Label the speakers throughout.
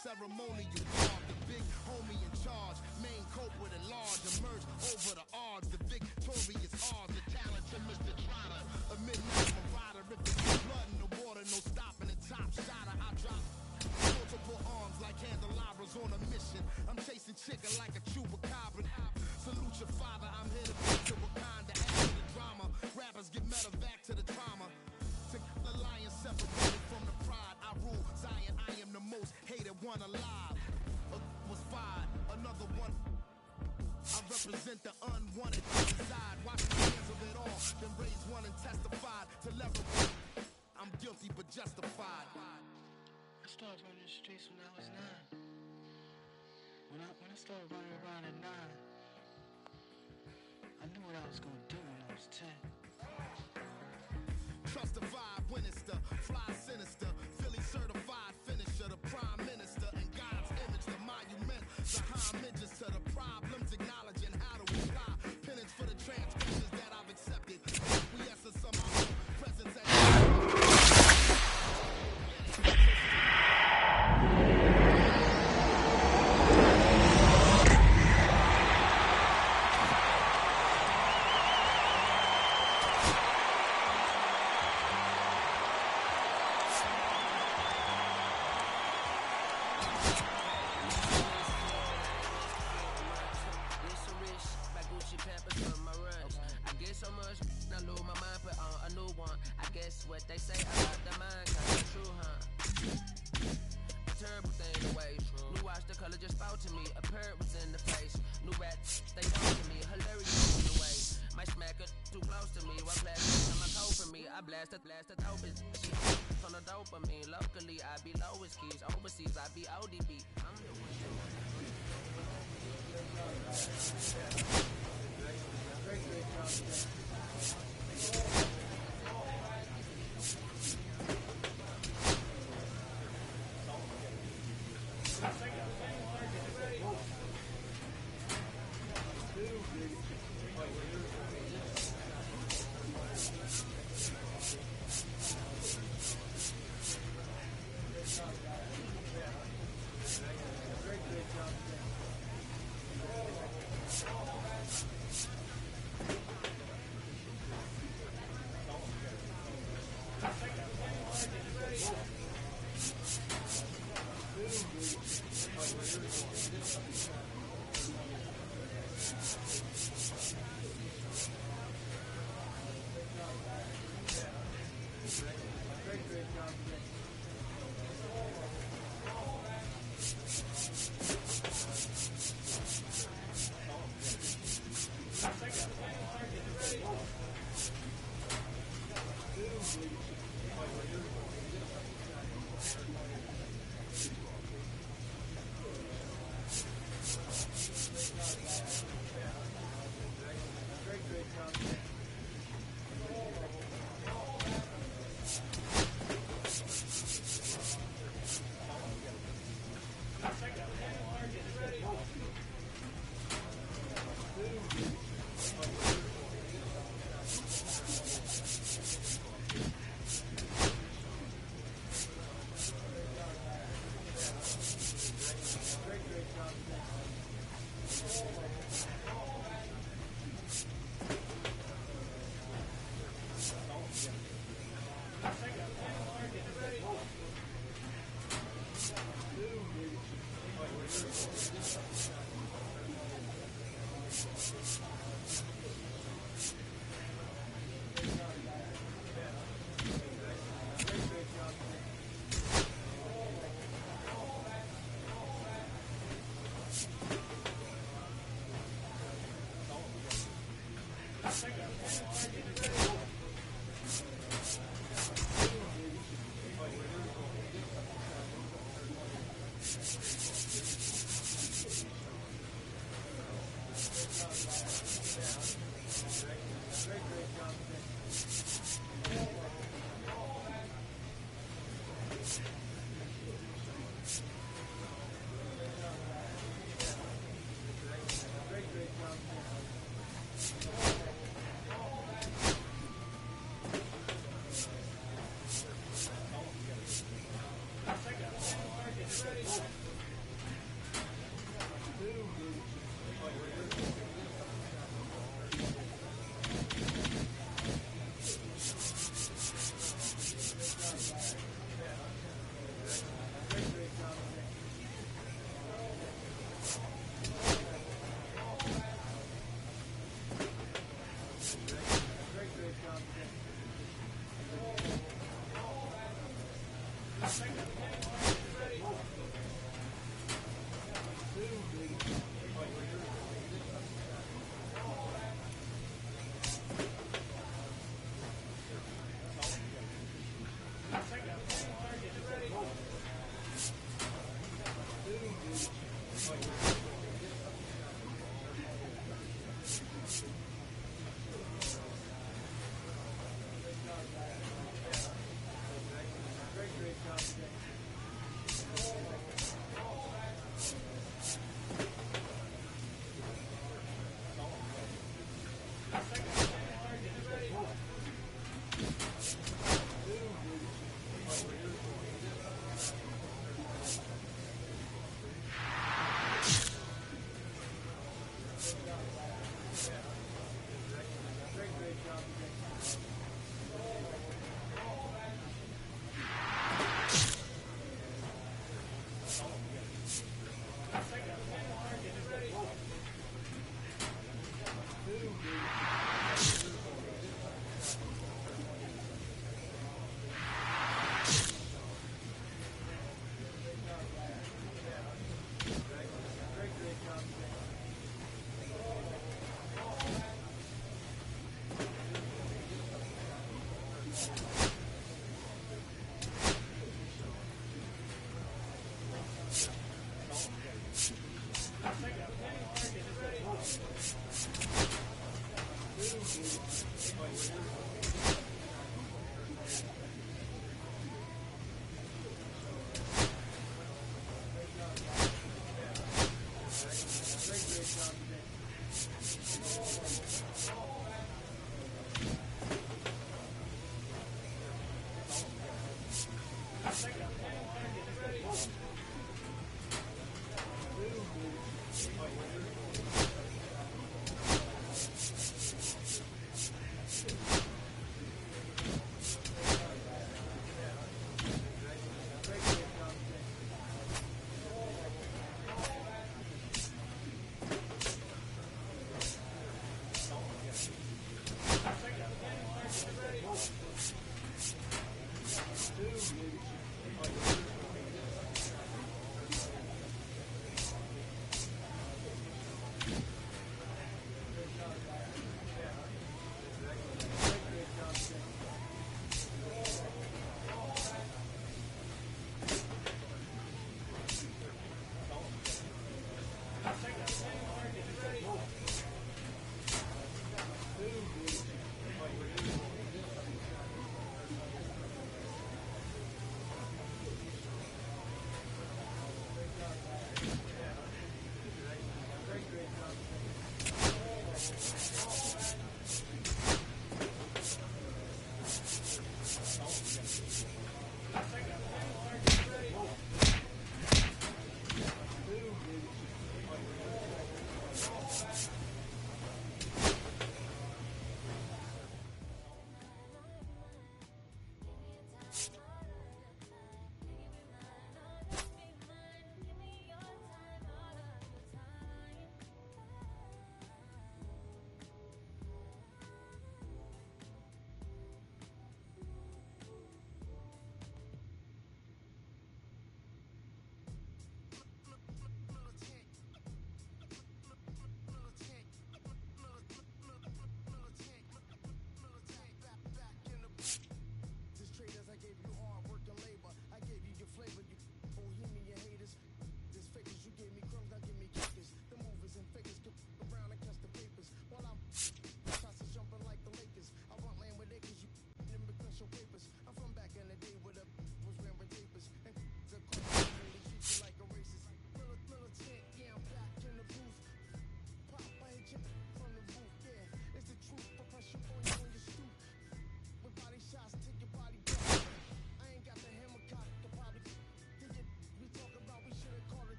Speaker 1: Ceremonial guard, the big homie in charge, main culprit at large, emerge over the odds, the victorious odds, the talented Mr. Trotter, a midnight marauder, if there's blood in the water, no stopping the top shotter, I drop multiple arms like candelabras on a mission, I'm chasing chicken like a chupacabra, salute your father, I'm here to beat to Wakanda, add to the drama, rappers get medevac to the trauma, to the lion separated from the pride, I rule Zion, I am the most hated one alive. Was fired, another one. I represent the unwanted side. Watch the hands of it all, then raise one and testified to level. I'm guilty but justified.
Speaker 2: I started running the streets when I was 9. When I started running around at 9, I knew what I was gonna do when I was 10.
Speaker 1: Trust the vibe when it's the fly sinister, Philly certified finisher, the prime minister, and God's image, the monument, the homages to the problems, acknowledging how to apply penance for the transgressions that I've accepted. We essence of my own presence and
Speaker 3: what they say about the mind, kinda true, huh? A terrible thing to waste. New watch, the color just spoke to me. A parrot was in the face. New rats, they know to me. Hilarious in the way. My smacker too close to me. What blast on my coat for me? I blast the dope is she on the dopamine. Locally, I be lowest keys. Overseas, I be ODB. I'm the one.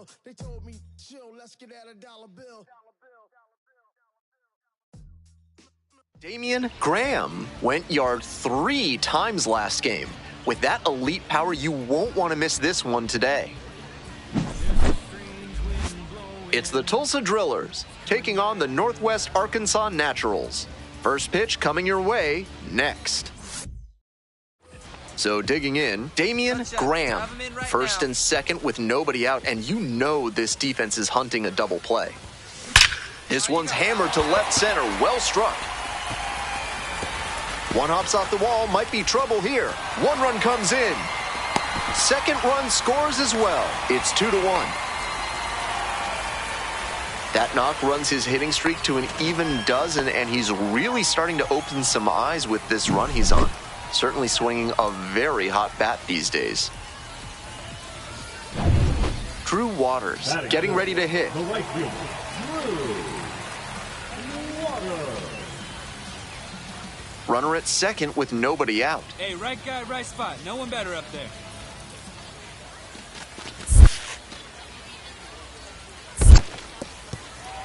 Speaker 1: ill. They told me, chill, let's get at $1 bill.
Speaker 4: Damian Graham went yard 3 times last game. With that elite power, you won't want to miss this one today. It's the Tulsa Drillers taking on the Northwest Arkansas Naturals. First pitch coming your way next. So digging in, Damian Graham, first and second with nobody out, and you know this defense is hunting a double play. This one's hammered to left center, well struck. One hops off the wall, might be trouble here. One run comes in. Second run scores as well. It's 2-1. That knock runs his hitting streak to an even dozen, and he's really starting to open some eyes with this run he's on. Certainly swinging a very hot bat these days. Drew Waters getting ready to hit.
Speaker 5: The right fielder, Drew Waters.
Speaker 4: Runner at second with nobody out.
Speaker 6: Hey, right guy, right spot. No one better up there.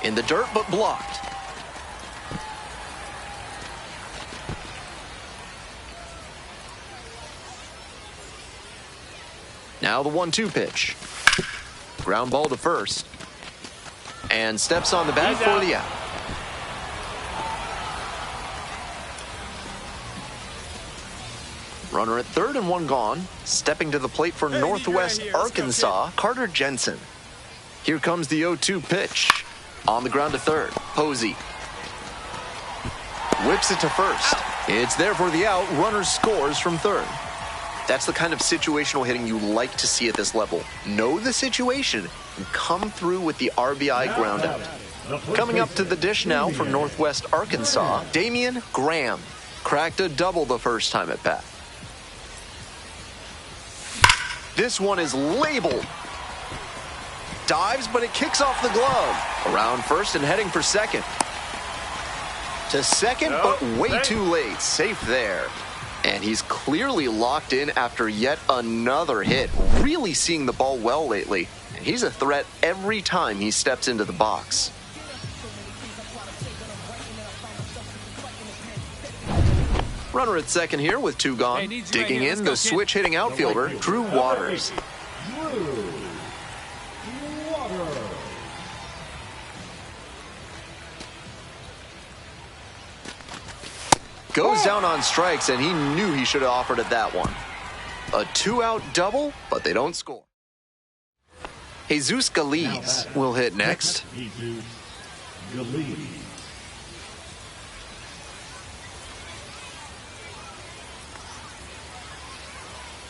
Speaker 4: In the dirt, but blocked. Now the 1-2 pitch. Ground ball to first. And steps on the bag for the out. Runner at third and one gone. Stepping to the plate for Northwest Arkansas, Carter Jensen. Here comes the 0-2 pitch. On the ground to third, Posey. Whips it to first. It's there for the out. Runner scores from third. That's the kind of situational hitting you like to see at this level. Know the situation and come through with the RBI ground out. Coming up to the dish now for Northwest Arkansas, Damian Graham. Cracked a double the first time at bat. This one is labeled. Dives, but it kicks off the glove. Around first and heading for second. To second, but way too late. Safe there. And he's clearly locked in after yet another hit. Really seeing the ball well lately. And he's a threat every time he steps into the box. Runner at second here with 2 gone.
Speaker 6: Hey,
Speaker 4: digging in, the switch hitting outfielder, Drew Waters. Goes down on strikes, and he knew he should have offered it that one. A 2-out double, but they don't score. Jesus Galiz will hit next.
Speaker 5: Jesus Galiz.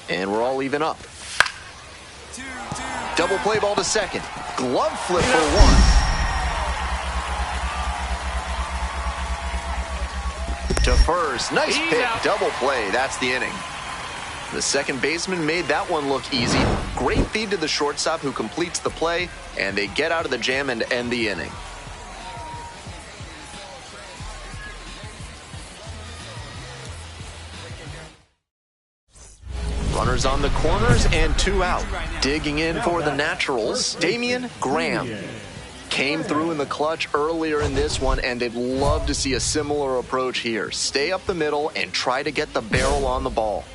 Speaker 4: And we're all even up. Double play ball to second. Glove flip for one. To first. Nice pick. Double play. That's the inning. The second baseman made that one look easy. Great feed to the shortstop who completes the play, and they get out of the jam and end the inning. Runners on the corners and 2 out. Digging in for the Naturals, Damian Graham. Came through in the clutch earlier in this one, and they'd love to see a similar approach here. Stay up the middle and try to get the barrel on the ball.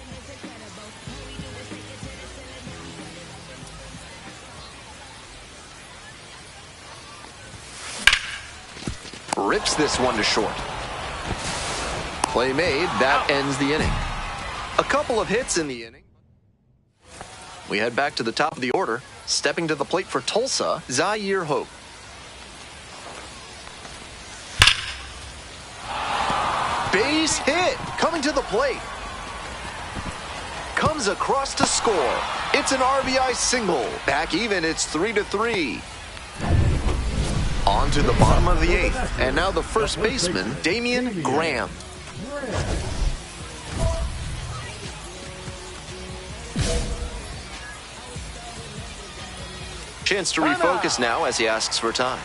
Speaker 4: Rips this one to short. Play made, that ends the inning. A couple of hits in the inning. We head back to the top of the order. Stepping to the plate for Tulsa, Zaire Hope. Base hit, coming to the plate. Comes across to score. It's an RBI single. Back even, it's 3-3. On to the bottom of the 8th. And now the first baseman, Damian Graham. Chance to refocus now as he asks for time.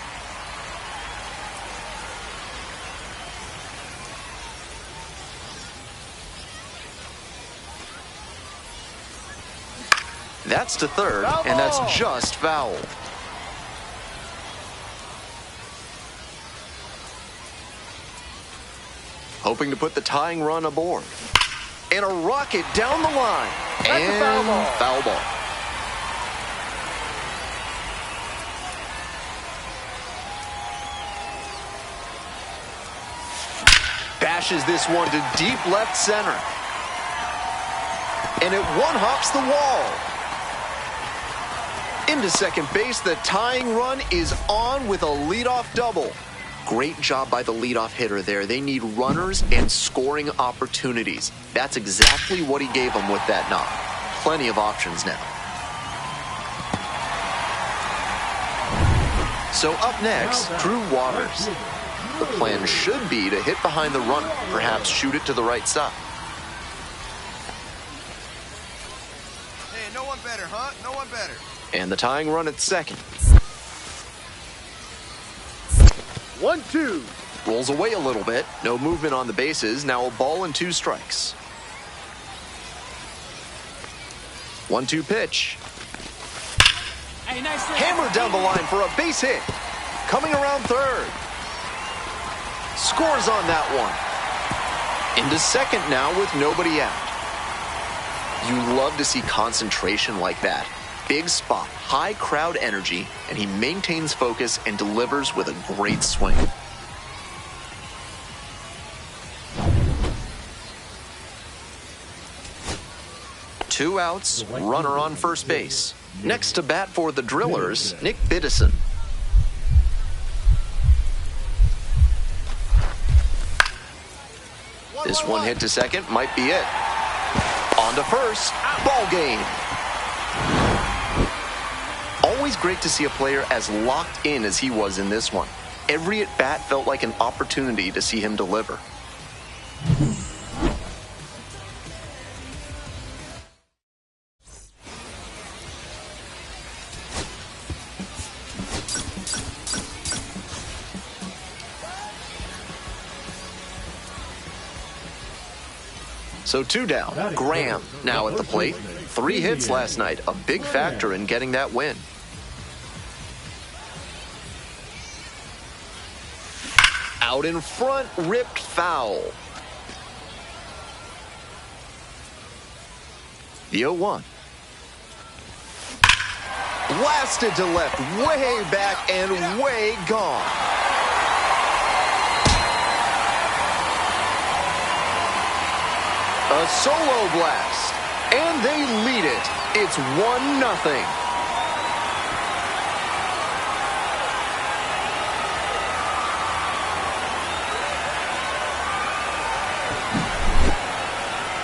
Speaker 4: That's to third, and that's just foul. hoping to put the tying run aboard. And a rocket down the line. And foul ball. Bashes this one to deep left center. And it one-hops the wall. Into second base, the tying run is on with a leadoff double. Great job by the leadoff hitter there. They need runners and scoring opportunities. That's exactly what he gave them with that knock. Plenty of options now. So up next, Drew Waters. The plan should be to hit behind the runner, perhaps shoot it to the right side.
Speaker 7: Hey, no one better, huh? No one better.
Speaker 4: And the tying run at second.
Speaker 8: 1-2.
Speaker 4: Rolls away a little bit. No movement on the bases. Now a ball and 2 strikes. 1-2 pitch.
Speaker 6: Hey, nice hit.
Speaker 4: Hammered down the line for a base hit. Coming around third. Scores on that one. Into second now with nobody out. You love to see concentration like that. Big spot, high crowd energy, and he maintains focus and delivers with a great swing. Two outs, runner on first base. Next to bat for the Drillers, Nick Biddison. This one hit to second might be it. On to first, ball game. Always great to see a player as locked in as he was in this one. Every at-bat felt like an opportunity to see him deliver. So 2 down. Graham now at the plate. 3 hits last night, a big factor in getting that win. Out in front, ripped foul. The 0-1. Blasted to left, way back and way gone. A solo blast, and they lead it. It's 1-0.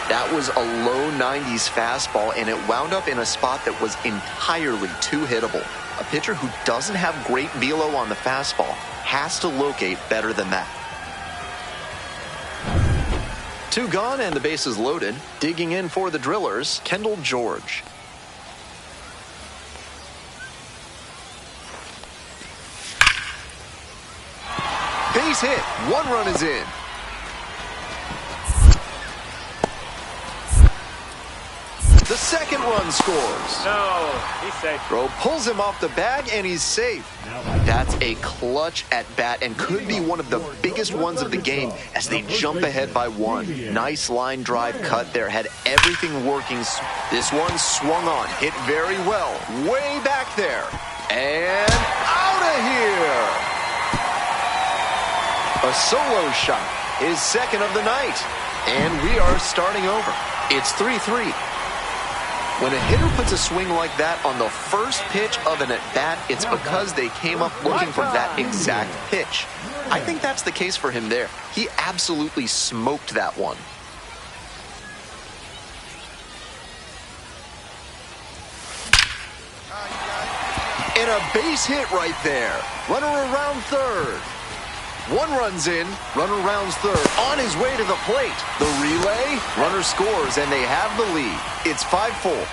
Speaker 4: That was a low 90s fastball, and it wound up in a spot that was entirely too hittable. A pitcher who doesn't have great velo on the fastball has to locate better than that. 2 gone and the bases loaded. Digging in for the Drillers, Kendall George. Base hit. 1 run is in. The second run scores.
Speaker 8: No, he's safe.
Speaker 4: Throw pulls him off the bag, and he's safe. That's a clutch at bat and could be one of the biggest ones of the game as they jump ahead by 1. Nice line drive cut there. Had everything working. This one swung on. Hit very well. Way back there. And out of here. A solo shot. His second of the night. And we are starting over. It's 3-3. When a hitter puts a swing like that on the first pitch of an at-bat, it's because they came up looking for that exact pitch. I think that's the case for him there. He absolutely smoked that one. And a base hit right there. Runner around third. 1 runs in, runner rounds third, on his way to the plate. The relay, runner scores, and they have the lead. It's 5-4.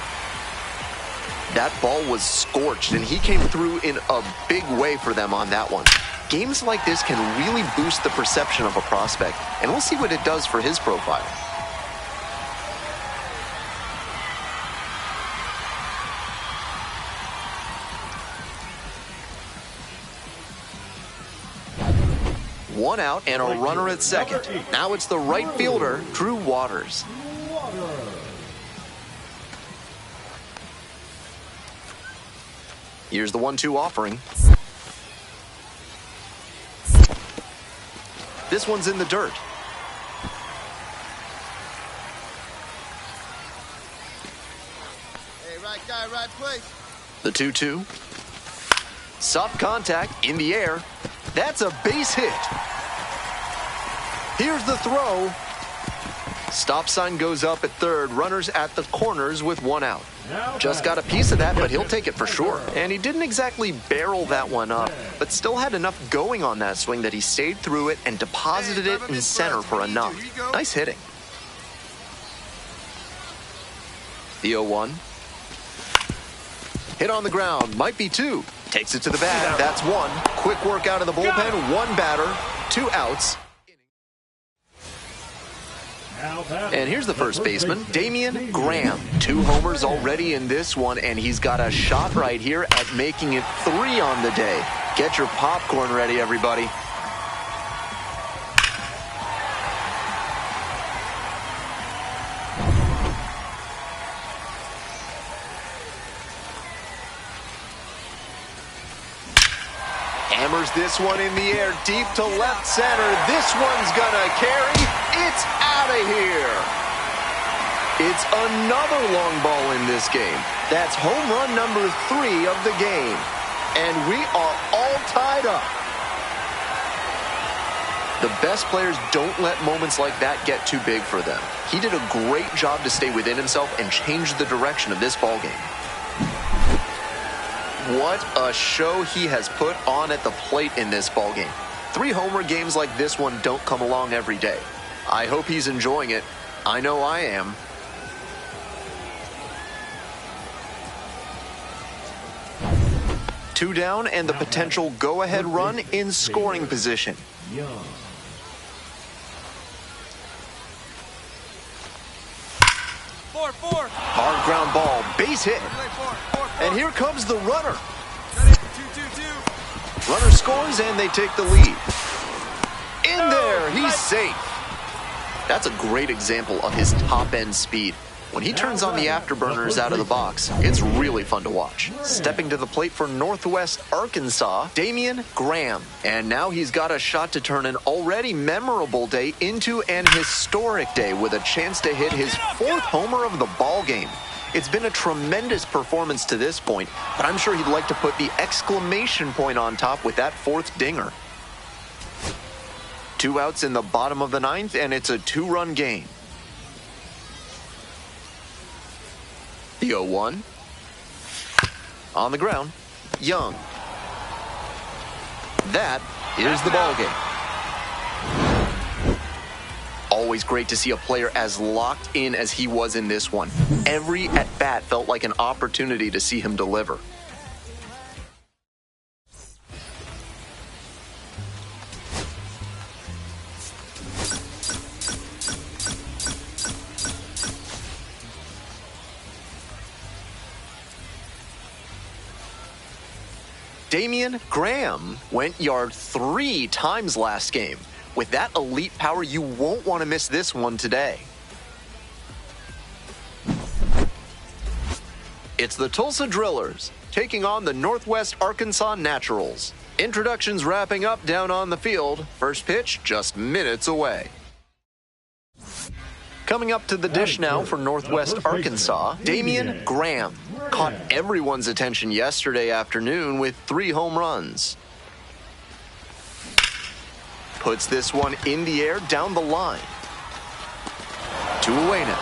Speaker 4: That ball was scorched, and he came through in a big way for them on that one. Games like this can really boost the perception of a prospect, and we'll see what it does for his profile. 1 out and a runner at second. Now it's the right fielder, Drew Waters. Here's the 1-2 offering. This one's in the dirt.
Speaker 7: Hey, right guy, right place.
Speaker 4: The 2-2. Soft contact in the air. That's a base hit. Here's the throw. Stop sign goes up at third. Runners at the corners with 1 out. Just got a piece of that, but he'll take it for sure. And he didn't exactly barrel that one up, but still had enough going on that swing that he stayed through it and deposited it in center for a knock. Nice hitting. The 0-1. Hit on the ground. Might be 2. Takes it to the bag. That's 1. Quick work out of the bullpen. 1 batter. 2 outs. And here's the first baseman, Damian Graham. 2 homers already in this one, and he's got a shot right here at making it 3 on the day. Get your popcorn ready, everybody. Hammers this one in the air, deep to left center. This one's gonna carry. It's out of here. It's another long ball in this game. That's home run number 3 of the game. And we are all tied up. The best players don't let moments like that get too big for them. He did a great job to stay within himself and change the direction of this ball game. What a show he has put on at the plate in this ballgame. 3 homer games like this one don't come along every day. I hope he's enjoying it. I know I am. Two down and the potential go-ahead run in scoring position. Hard ground ball, base hit. And here comes the runner. Runner scores and they take the lead. In there, he's safe. That's a great example of his top-end speed. When he turns on the afterburners out of the box, it's really fun to watch. Stepping to the plate for Northwest Arkansas, Damian Graham. And now he's got a shot to turn an already memorable day into an historic day with a chance to hit his 4th homer of the ball game. It's been a tremendous performance to this point, but I'm sure he'd like to put the exclamation point on top with that 4th dinger. 2 outs in the bottom of the 9th, and it's a 2-run game. The 0-1. On the ground, Young. That is the ball game. Always great to see a player as locked in as he was in this one. Every at-bat felt like an opportunity to see him deliver. Damian Graham went yard 3 times last game. With that elite power, you won't want to miss this one today. It's the Tulsa Drillers taking on the Northwest Arkansas Naturals. Introductions wrapping up down on the field. First pitch just minutes away. Coming up to the dish now for Northwest Arkansas, Damian Graham caught everyone's attention yesterday afternoon with 3 home runs. Puts this one in the air down the line. 2 away now.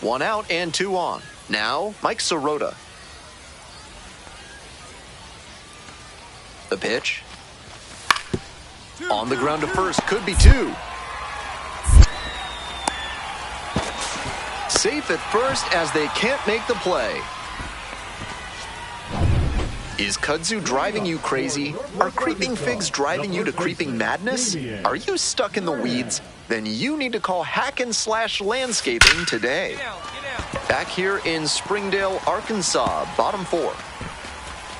Speaker 4: One out and 2 on. Now, Mike Sirota. The pitch. On the ground to first, could be 2. Safe at first as they can't make the play. Is kudzu driving you crazy? Are creeping figs driving you to creeping madness? Are you stuck in the weeds? Then you need to call Hack and Slash Landscaping today. Back here in Springdale, Arkansas, bottom 4.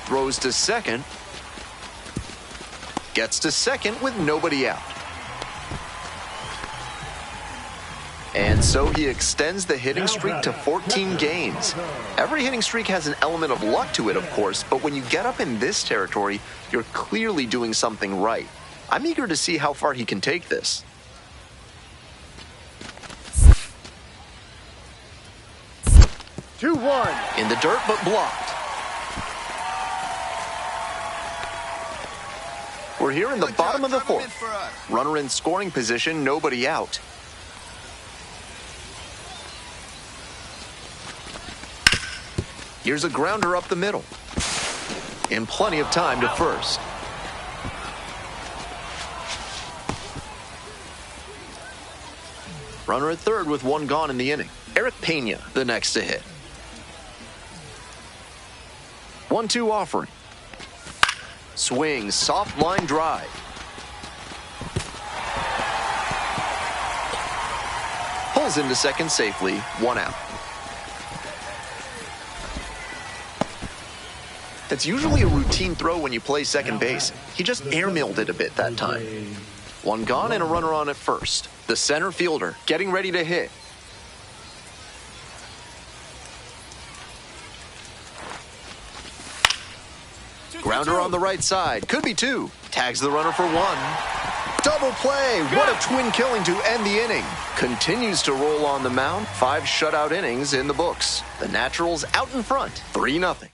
Speaker 4: Throws to second. Gets to second with nobody out. And so he extends the hitting streak to 14 games. Every hitting streak has an element of luck to it, of course, but when you get up in this territory, you're clearly doing something right. I'm eager to see how far he can take this.
Speaker 8: 2-1.
Speaker 4: In the dirt, but blocked. We're here in the bottom of the 4th. Runner in scoring position, nobody out. Here's a grounder up the middle. And plenty of time to first. Runner at third with 1 gone in the inning. Eric Pena, the next to hit. 1-2 offering. Swing, soft line drive. Pulls into second safely, 1 out. It's usually a routine throw when you play second base. He just airmailed it a bit that time. 1 gone and a runner on at first. The center fielder getting ready to hit. Grounder on the right side. Could be 2. Tags the runner for 1. Double play. What a twin killing to end the inning. Continues to roll on the mound. 5 shutout innings in the books. The Naturals out in front. 3-0.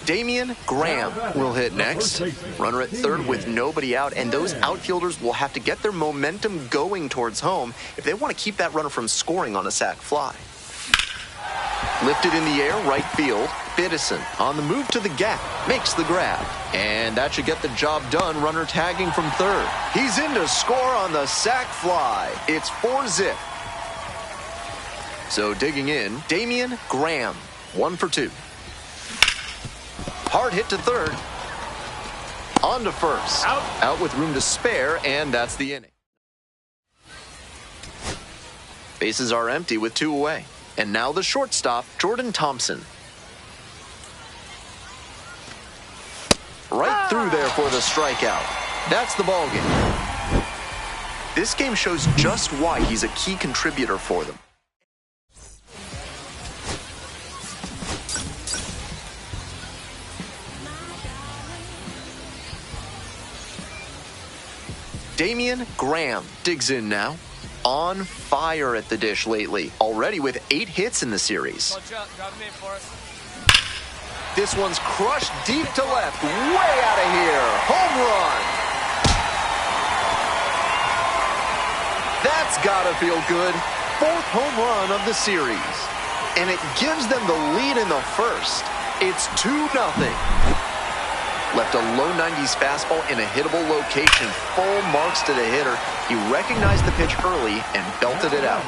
Speaker 4: Damian Graham will hit next. Runner at third with nobody out, and those outfielders will have to get their momentum going towards home if they want to keep that runner from scoring on a sac fly. Lifted in the air, right field. Biddison on the move to the gap, makes the grab. And that should get the job done. Runner tagging from third. He's in to score on the sac fly. It's 4-zip. So digging in, Damian Graham, 1 for 2. Hard hit to third. On to first. Out with room to spare, and that's the inning. Bases are empty with 2 away. And now the shortstop, Jordan Thompson. Right through there for the strikeout. That's the ball game. This game shows just why he's a key contributor for them. Damian Graham digs in now. On fire at the dish lately. Already with 8 hits in the series. This one's crushed deep to left. Way out of here. Home run. That's gotta feel good. 4th home run of the series. And it gives them the lead in the first. It's 2-0. Left a low 90s fastball in a hittable location. Full marks to the hitter. He recognized the pitch early and belted it out.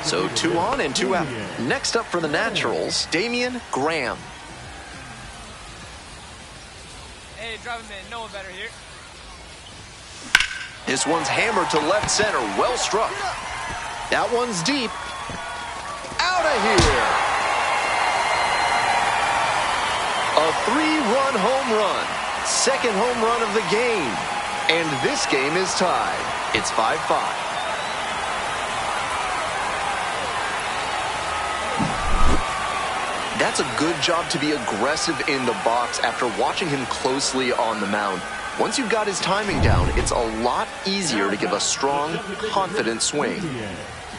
Speaker 4: So 2 on and 2 out. Next up for the Naturals, Damian Graham.
Speaker 6: Hey, drive him in. No one better here.
Speaker 4: This one's hammered to left center. Well struck. That one's deep. Out of here. A 3-run home run. 2nd home run of the game. And this game is tied. It's 5-5. That's a good job to be aggressive in the box after watching him closely on the mound. Once you've got his timing down, it's a lot easier to give a strong, confident swing.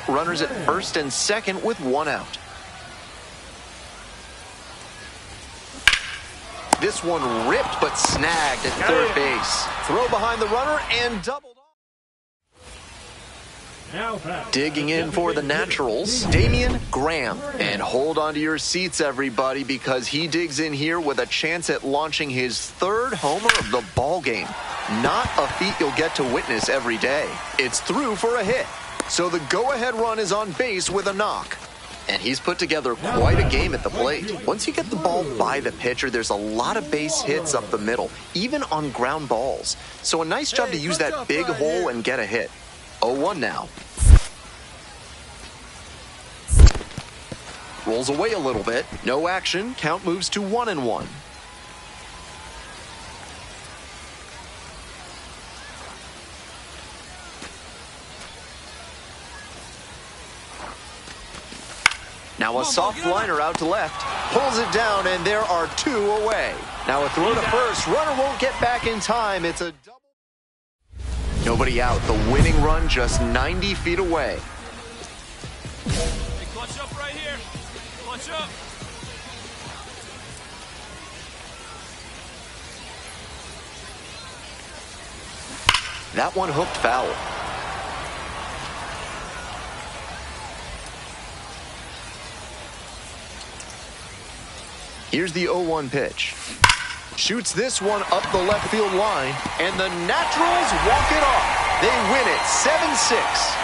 Speaker 4: Runners at first and second with 1 out. This one ripped but snagged at third base. Throw behind the runner and doubled off. Digging in for the Naturals, Damian Graham. And hold on to your seats, everybody, because he digs in here with a chance at launching his 3rd homer of the ball game. Not a feat you'll get to witness every day. It's through for a hit. So the go-ahead run is on base with a knock. And he's put together quite a game at the plate. Once you get the ball by the pitcher, there's a lot of base hits up the middle, even on ground balls. So a nice job to use that big hole and get a hit. 0-1 now. Rolls away a little bit. No action. Count moves to 1-1. Now a soft liner out to left. Pulls it down, and there are 2 away. Now a throw to first. Runner won't get back in time. It's a double. Nobody out. The winning run just 90 feet away.
Speaker 6: Hey, clutch up right here. Clutch up.
Speaker 4: That one hooked foul. Here's the 0-1 pitch. Shoots this one up the left field line, and the Naturals walk it off. They win it 7-6.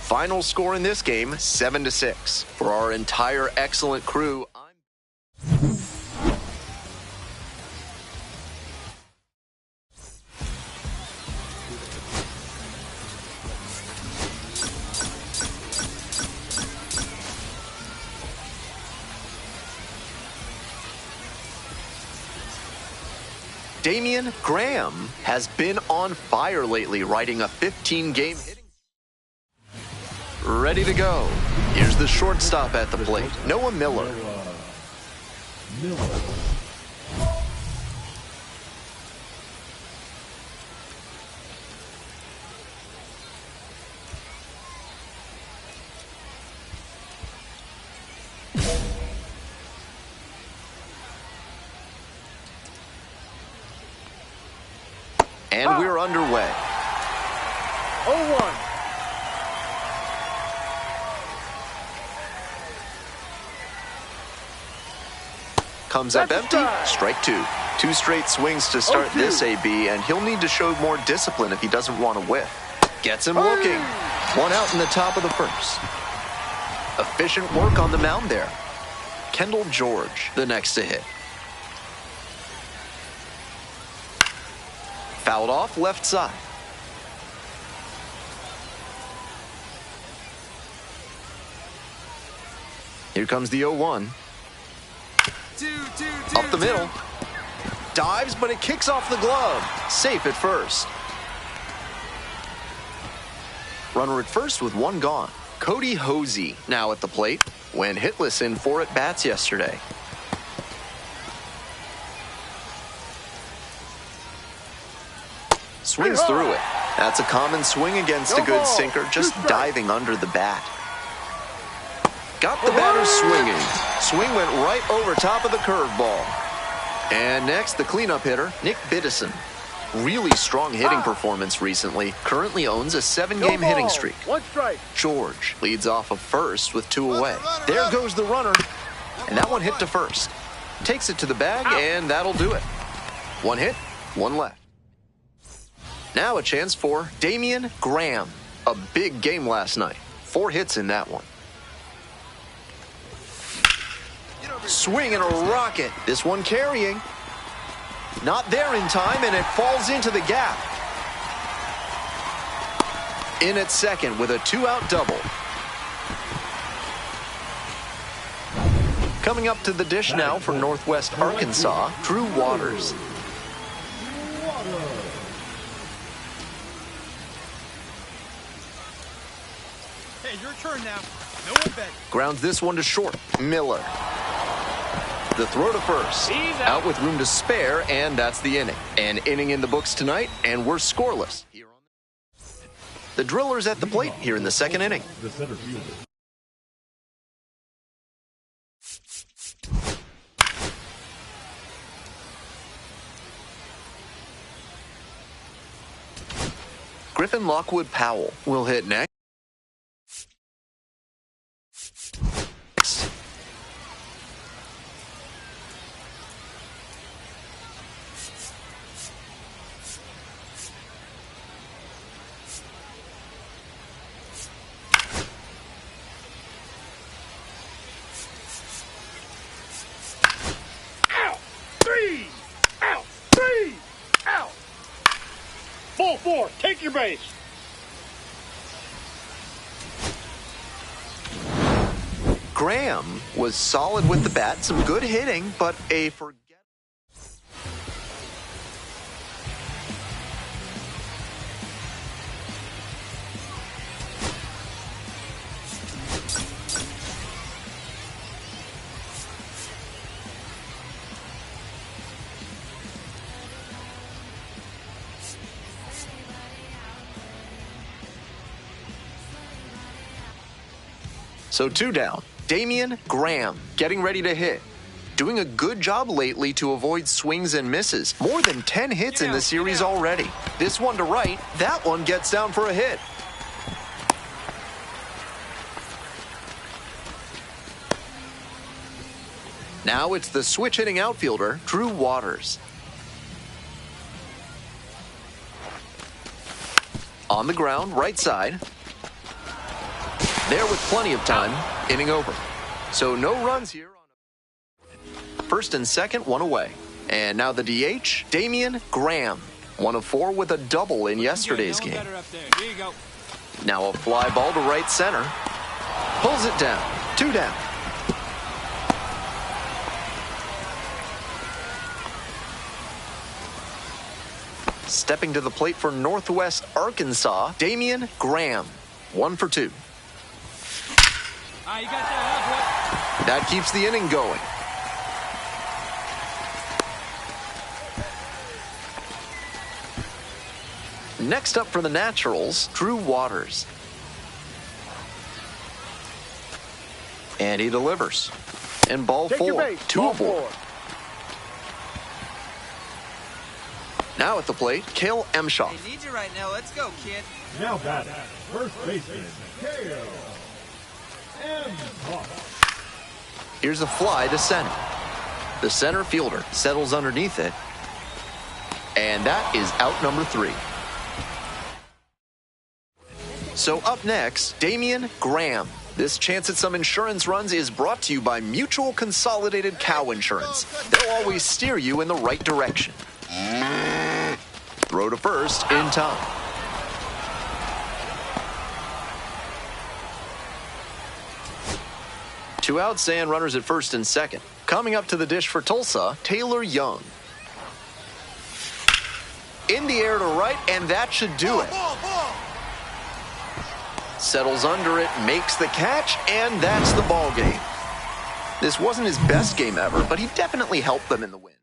Speaker 4: Final score in this game, 7-6. For our entire excellent crew, Damian Graham has been on fire lately, riding a 15-game hitting. Ready to go. Here's the shortstop at the plate, Noah Miller. And we're underway.
Speaker 5: 0-1.
Speaker 4: Comes up empty. Strike 2. 2 straight swings to start this AB, and he'll need to show more discipline if he doesn't want to whiff. Gets him looking. 1 out in the top of the first. Efficient work on the mound there. Kendall George, the next to hit. Fouled off left side. Here comes the 0-1. Up the middle. Dives, but it kicks off the glove. Safe at first. Runner at first with 1 gone. Cody Hosey now at the plate. Went hitless in 4 at-bats yesterday. Swings through it. That's a common swing against a good sinker, just diving under the bat. Got the batter swinging. Swing went right over top of the curveball. And next, the cleanup hitter, Nick Biddison. Really strong hitting performance recently. Currently owns a 7-game hitting streak.
Speaker 5: 1 strike.
Speaker 4: George leads off of first with 2 away. There goes the runner. And that one hit to first. Takes it to the bag, and that'll do it. 1 hit, 1 left. Now a chance for Damian Graham. A big game last night. 4 hits in that one. Swing and a rocket. This one carrying. Not there in time, and it falls into the gap. In at second with a 2-out double. Coming up to the dish now for Northwest Arkansas, Drew Waters.
Speaker 2: Hey, your turn now. No one bet.
Speaker 4: Grounds this one to short. Miller. The throw to first. Out with room to spare, and that's the inning. An inning in the books tonight, and we're scoreless. The Drillers at the plate here in the second inning.
Speaker 5: The center fielder.
Speaker 4: Griffin Lockwood Powell will hit next.
Speaker 8: Take your base.
Speaker 4: Graham was solid with the bat, some good hitting, but a forget. So 2 down. Damian Graham getting ready to hit. Doing a good job lately to avoid swings and misses. More than 10 hits in the series already. This one to right, that one gets down for a hit. Now it's the switch hitting outfielder, Drew Waters. On the ground, right side. There with plenty of time, inning over. So no runs here. First and second, one away. And now the DH, Damian Graham. 1 of 4 with a double in yesterday's game. Now a fly ball to right center. Pulls it down. 2 down. Stepping to the plate for Northwest Arkansas, Damian Graham. 1 for 2.
Speaker 6: You got that,
Speaker 4: That keeps the inning going. Next up for the Naturals, Drew Waters. And he delivers. And ball
Speaker 8: Take
Speaker 4: 4,
Speaker 8: your base.
Speaker 4: 2
Speaker 8: Ball
Speaker 4: aboard.
Speaker 8: 4.
Speaker 4: Now at the plate, Cale Emshaw.
Speaker 7: They need you right now. Let's go, kid.
Speaker 5: Now batting, first baseman, Cale Emshaw.
Speaker 4: Here's a fly to center. The center fielder settles underneath it. And that is out number 3. So up next, Damian Graham. This chance at some insurance runs is brought to you by Mutual Consolidated Cow Insurance. They'll always steer you in the right direction. Throw to first in time. Two outs and runners at first and second. Coming up to the dish for Tulsa, Taylor Young. In the air to right, and that should do it. Settles under it, makes the catch, and that's the ball game. This wasn't his best game ever, but he definitely helped them in the win.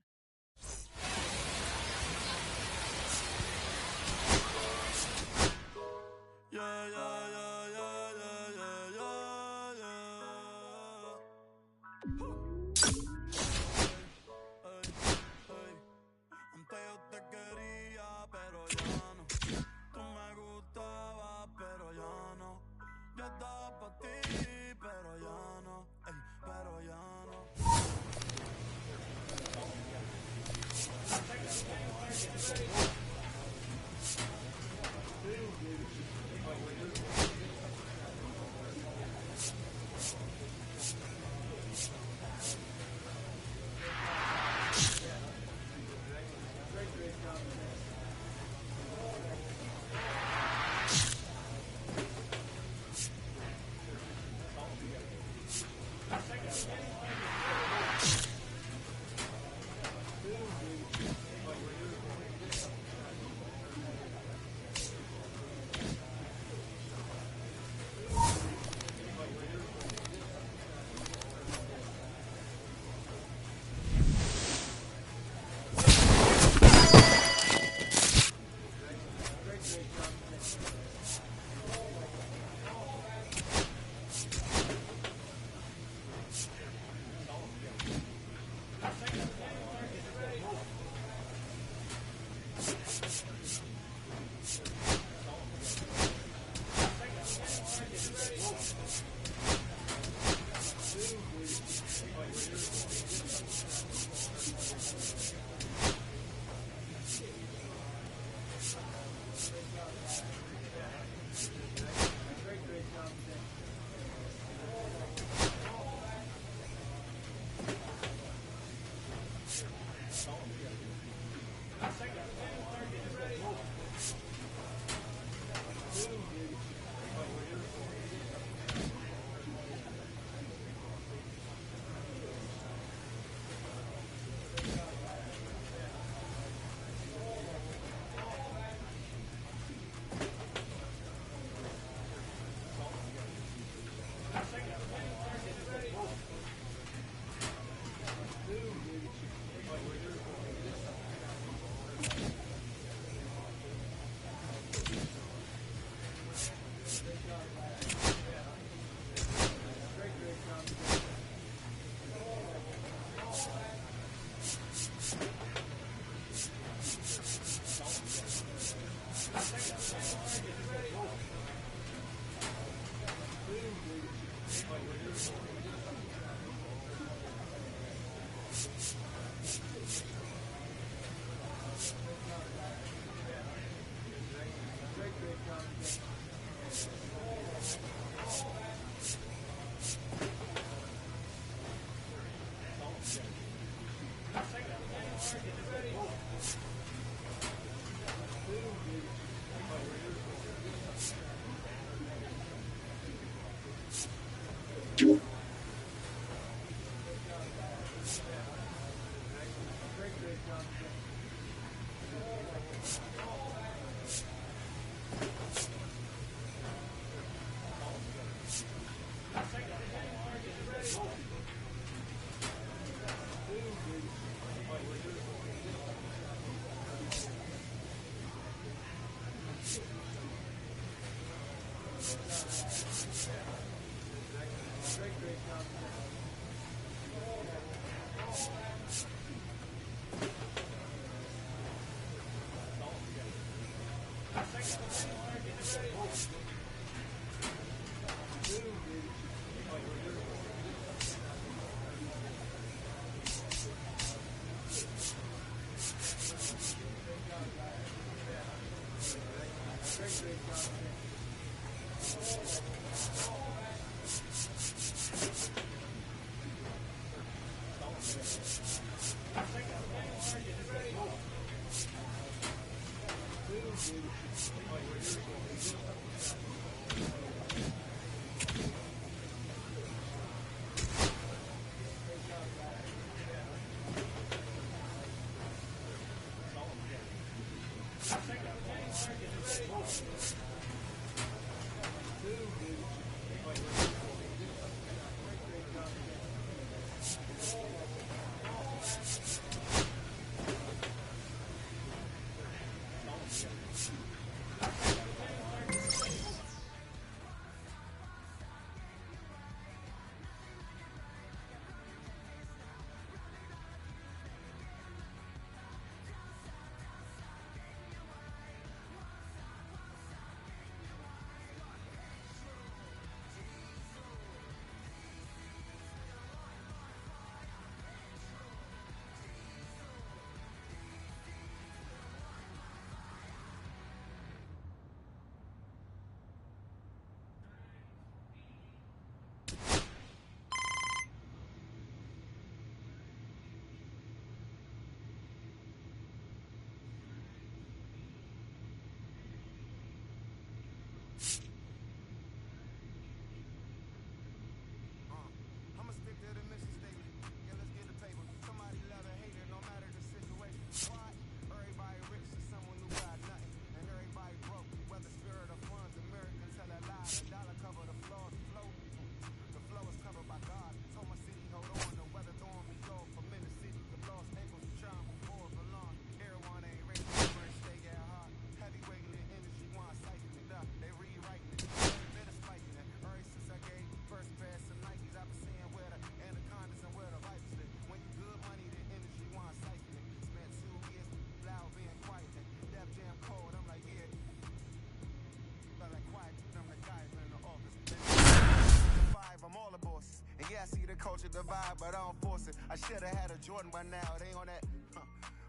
Speaker 7: Culture divide, but I don't force it. I should have had a Jordan by now. It ain't on that.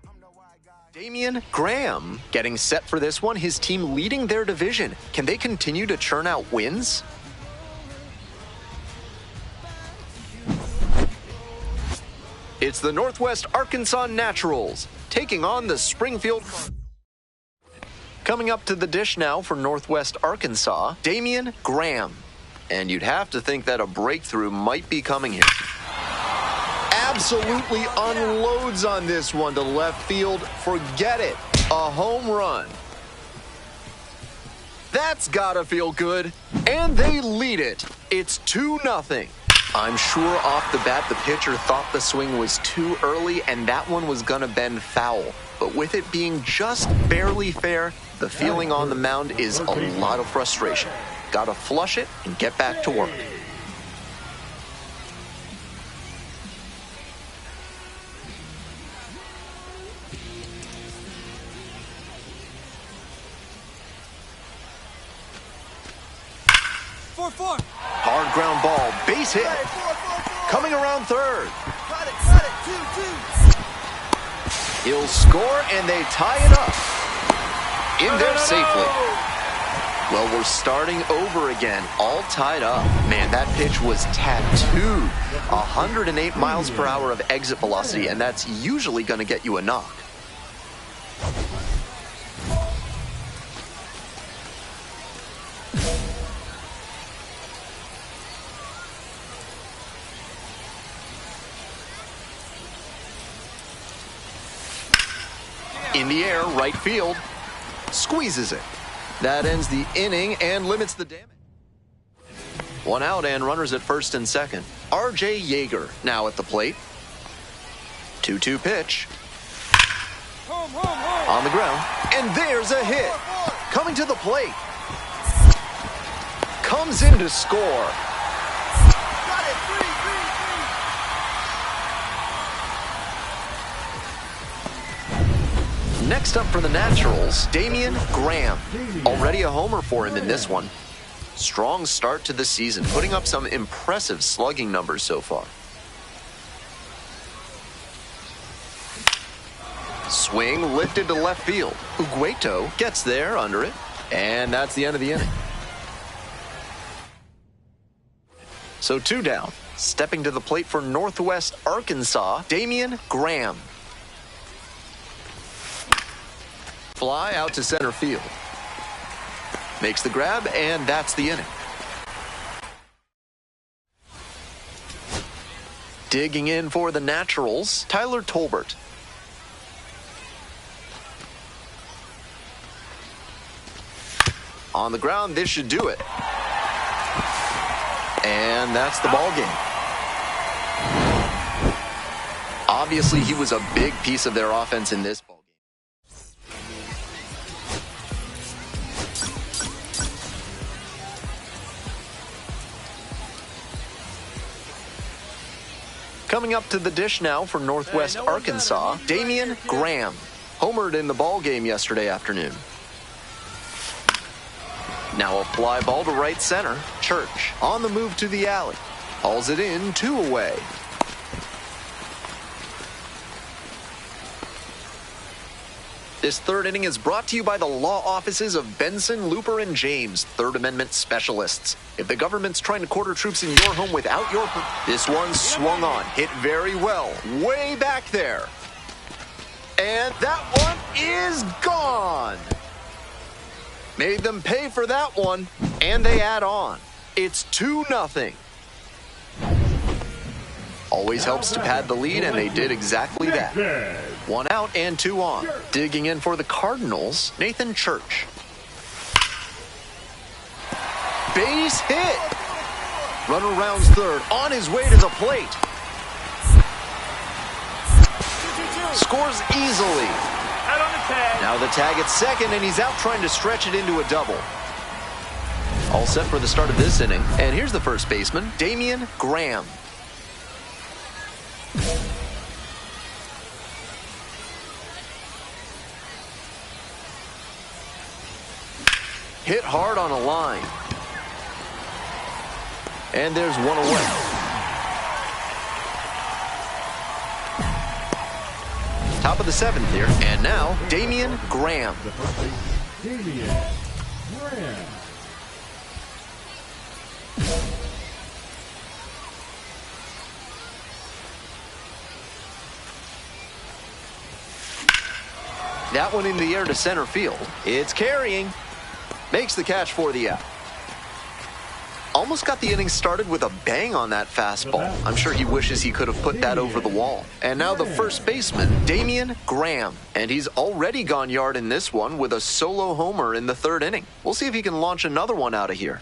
Speaker 7: I'm the white guy.
Speaker 4: Damian Graham getting set for this one. His team leading their division. Can they continue to churn out wins? It's the Northwest Arkansas Naturals taking on the Springfield. Coming up to the dish now for Northwest Arkansas, Damian Graham. And you'd have to think that a breakthrough might be coming here. Absolutely unloads on this one to left field. Forget it. A home run. That's gotta feel good. And they lead it. It's 2-0. I'm sure off the bat the pitcher thought the swing was too early and that one was gonna bend foul. But with it being just barely fair, the feeling on the mound is a lot of frustration. Gotta flush it and get back to work.
Speaker 6: Four.
Speaker 4: Hard ground ball. Base hit. Coming around third. He'll score, and they tie it up. In there safely. Well, we're starting over again, all tied up. Man, that pitch was tattooed. 108 miles per hour of exit velocity, and that's usually going to get you a knock. In the air, right field. Squeezes it. That ends the inning and limits the damage. One out and runners at first and second. R.J. Yeager now at the plate. 2-2 pitch. On the ground. And there's a hit. Coming to the plate. Comes in to score. Next up for the Naturals, Damian Graham. Already a homer for him in this one. Strong start to the season, putting up some impressive slugging numbers so far. Swing lifted to left field. Ugueto gets there under it, and that's the end of the inning. So 2 down. Stepping to the plate for Northwest Arkansas, Damian Graham. Fly out to center field. Makes the grab, and that's the inning. Digging in for the Naturals, Tyler Tolbert. On the ground, this should do it. And that's the ball game. Obviously, he was a big piece of their offense in this ball game. Coming up to the dish now for Northwest Arkansas, Damian Graham. Homered in the ball game yesterday afternoon. Now a fly ball to right center. Church on the move to the alley. Hauls it in, 2 away. This third inning is brought to you by the law offices of Benson, Looper, and James, Third Amendment specialists. If the government's trying to quarter troops in your home without your... This one swung on, hit very well, way back there. And that one is gone. Made them pay for that one, and they add on. It's 2-0. Always helps to pad the lead, and they did exactly that. 1 out and 2 on. Digging in for the Cardinals, Nathan Church. Base hit. Runner rounds third, on his way to the plate. Scores easily. Now the tag at second, and he's out trying to stretch it into a double. All set for the start of this inning. And here's the first baseman, Damian Graham. Hit hard on a line. And there's one away. Top of the 7th here. And now, Damian Graham.
Speaker 5: Damian Graham.
Speaker 4: That one in the air to center field. It's carrying. Makes the catch for the out. Almost got the inning started with a bang on that fastball. I'm sure he wishes he could have put that over the wall. And now the first baseman, Damian Graham. And he's already gone yard in this one with a solo homer in the 3rd inning. We'll see if he can launch another one out of here.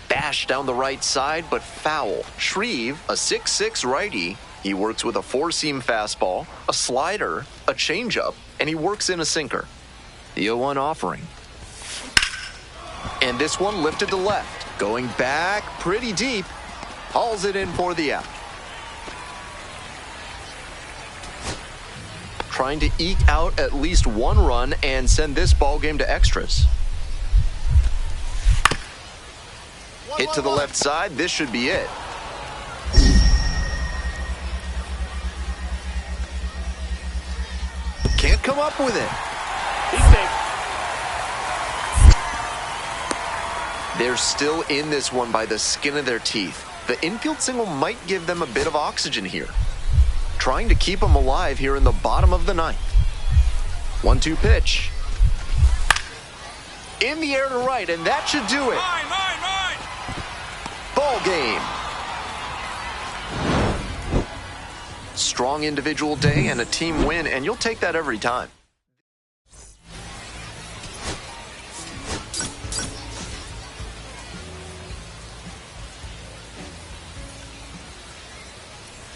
Speaker 4: Bash down the right side, but foul. Shreve, a 6'6" righty. He works with a 4-seam fastball, a slider, a changeup, and he works in a sinker. The 0-1 offering. And this one lifted to left. Going back pretty deep. Hauls it in for the out. Trying to eke out at least 1 run and send this ball game to extras. Hit to the left side. This should be it. Can't come up with it.
Speaker 6: He's safe.
Speaker 4: They're still in this one by the skin of their teeth. The infield single might give them a bit of oxygen here. Trying to keep them alive here in the bottom of the ninth. 1-2 pitch. In the air to right, and that should do it.
Speaker 6: Mine.
Speaker 4: Ball game. Strong individual day and a team win, and you'll take that every time.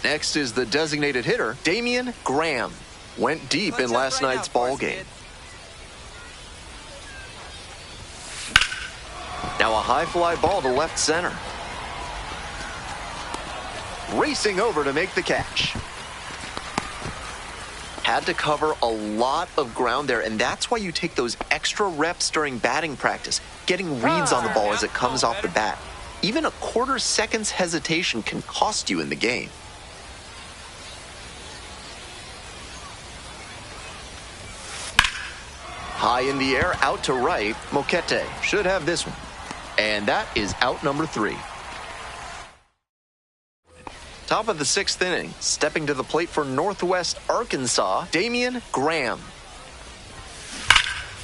Speaker 4: Next is the designated hitter, Damian Graham. Went deep in last night's ball game. Now a high fly ball to left center. Racing over to make the catch. Had to cover a lot of ground there, and that's why you take those extra reps during batting practice, getting reads on the ball as it comes off the bat. Even a quarter second's hesitation can cost you in the game. High in the air, out to right. Moquete should have this one. And that is out number 3. Top of the 6th inning, stepping to the plate for Northwest Arkansas, Damian Graham.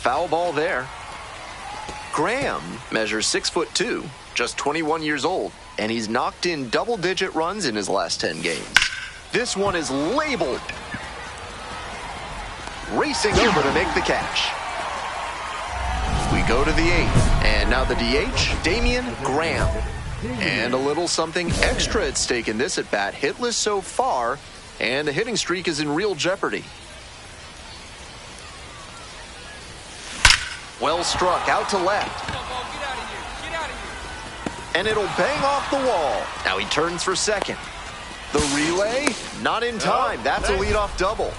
Speaker 4: Foul ball there. Graham measures 6'2", just 21 years old, and he's knocked in double-digit runs in his last 10 games. This one is labeled. Racing over to make the catch. We go to the 8th, and now the DH, Damian Graham. And a little something extra at stake in this at-bat. Hitless so far, and the hitting streak is in real jeopardy. Well struck, out to left.
Speaker 6: Come on, ball, get out of here. Get out of here.
Speaker 4: And it'll bang off the wall. Now he turns for second. The relay, not in time. That's a leadoff double.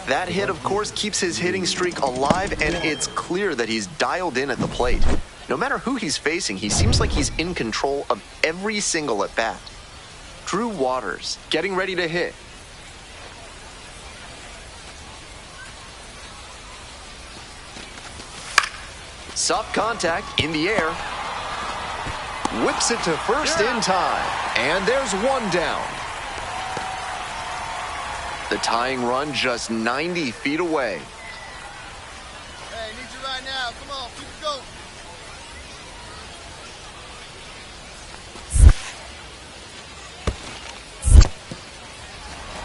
Speaker 4: That hit, of course, keeps his hitting streak alive, and it's clear that he's dialed in at the plate. No matter who he's facing, he seems like he's in control of every single at-bat. Drew Waters, getting ready to hit. Soft contact in the air. Whips it to first in time. And there's one down. The tying run just 90 feet away.
Speaker 7: Hey, need you right now. Come on, keep it going.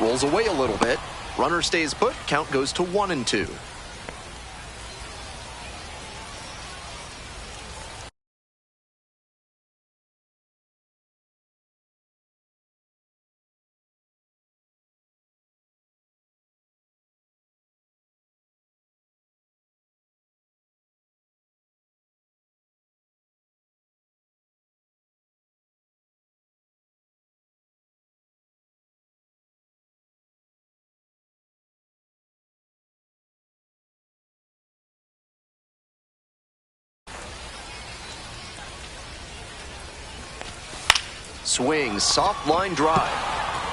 Speaker 4: Rolls away a little bit. Runner stays put. Count goes to 1-2. Swing, soft line drive.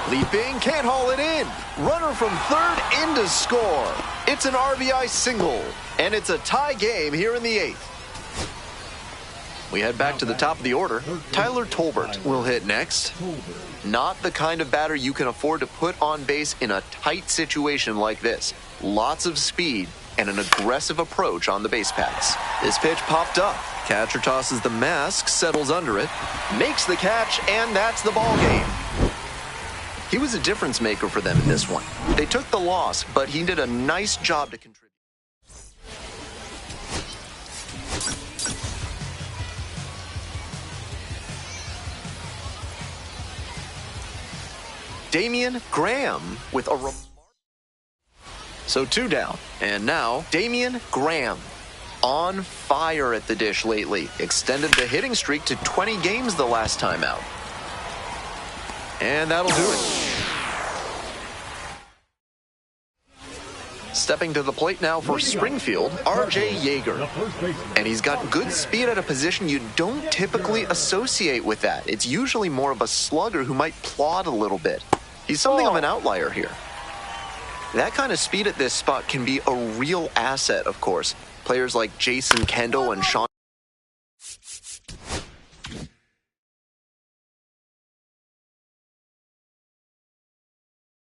Speaker 4: Leaping, can't haul it in. Runner from third in to score. It's an RBI single, and it's a tie game here in the 8th. We head back to the top of the order. Tyler Tolbert will hit next. Not the kind of batter you can afford to put on base in a tight situation like this. Lots of speed and an aggressive approach on the base paths. This pitch popped up. Catcher tosses the mask, settles under it, makes the catch, and that's the ball game. He was a difference maker for them in this one. They took the loss, but he did a nice job to contribute. Damian Graham with a So 2 down. And now, Damian Graham. On fire at the dish lately. Extended the hitting streak to 20 games the last time out. And that'll do it. Stepping to the plate now for Springfield, R.J. Yeager. And he's got good speed at a position you don't typically associate with that. It's usually more of a slugger who might plod a little bit. He's something of an outlier here. That kind of speed at this spot can be a real asset, of course. Players like Jason Kendall and Sean